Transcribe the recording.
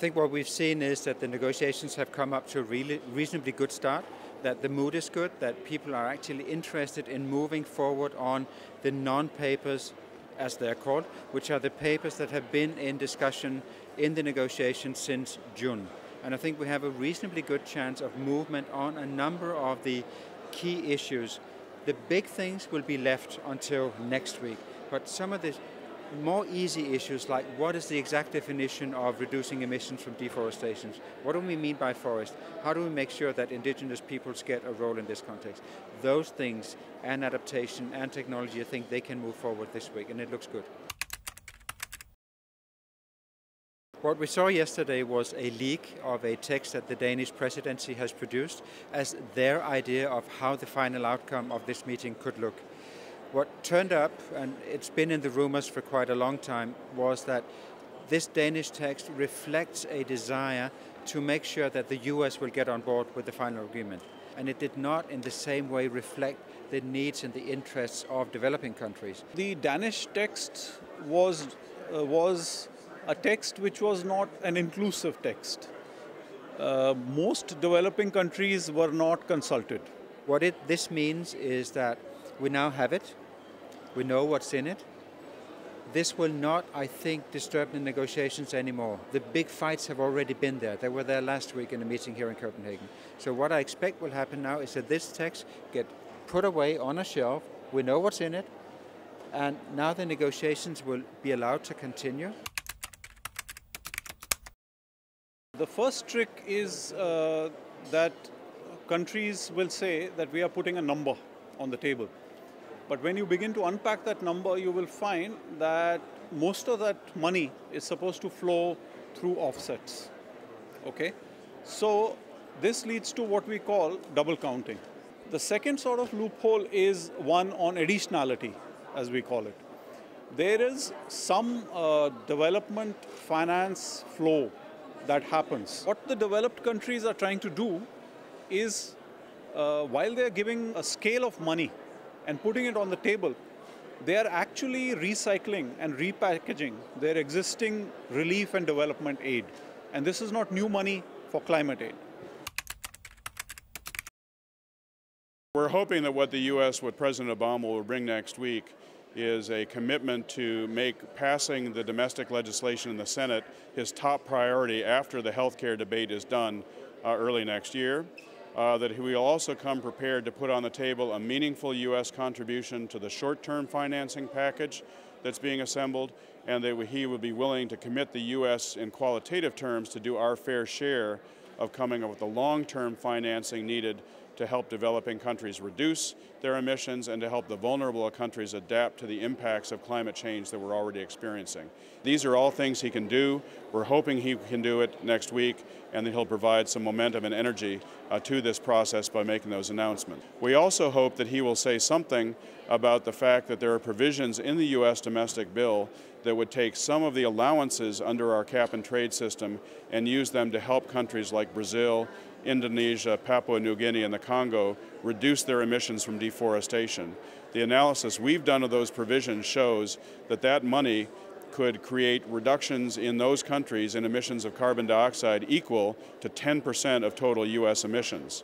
think what we've seen is that the negotiations have come up to a really reasonably good start, that the mood is good, that people are actually interested in moving forward on the non-papers, as they're called, which are the papers that have been in discussion in the negotiations since June. And I think we have a reasonably good chance of movement on a number of the key issues. The big things will be left until next week, but some of the more easy issues, like what is the exact definition of reducing emissions from deforestation? What do we mean by forest? How do we make sure that indigenous peoples get a role in this context? Those things and adaptation and technology, I think they can move forward this week, and it looks good. What we saw yesterday was a leak of a text that the Danish presidency has produced as their idea of how the final outcome of this meeting could look. What turned up, and it's been in the rumors for quite a long time, was that this Danish text reflects a desire to make sure that the US will get on board with the final agreement. And it did not in the same way reflect the needs and the interests of developing countries. The Danish text was a text which was not an inclusive text. Most developing countries were not consulted. What this means is that we now have it. We know what's in it. This will not, I think, disturb the negotiations anymore. The big fights have already been there. They were there last week in a meeting here in Copenhagen. So what I expect will happen now is that this text get put away on a shelf. We know what's in it. And now the negotiations will be allowed to continue. The first trick is that countries will say that we are putting a number on the table. But when you begin to unpack that number, you will find that most of that money is supposed to flow through offsets. Okay? So this leads to what we call double counting. The second sort of loophole is one on additionality, as we call it. There is some development finance flow that happens. What the developed countries are trying to do is, while they're giving a scale of money and putting it on the table, they are actually recycling and repackaging their existing relief and development aid. And this is not new money for climate aid. We're hoping that what the U.S., what President Obama will bring next week, is a commitment to make passing the domestic legislation in the Senate his top priority after the health care debate is done early next year. That he will also come prepared to put on the table a meaningful U.S. contribution to the short-term financing package that's being assembled, and that he would be willing to commit the U.S. in qualitative terms to do our fair share of coming up with the long-term financing needed to help developing countries reduce their emissions and to help the vulnerable countries adapt to the impacts of climate change that we're already experiencing. These are all things he can do. We're hoping he can do it next week, and that he'll provide some momentum and energy to this process by making those announcements. We also hope that he will say something about the fact that there are provisions in the U.S. domestic bill that would take some of the allowances under our cap and trade system and use them to help countries like Brazil, Indonesia, Papua New Guinea, and the Congo reduce their emissions from deforestation. The analysis we've done of those provisions shows that that money could create reductions in those countries in emissions of carbon dioxide equal to 10% of total U.S. emissions.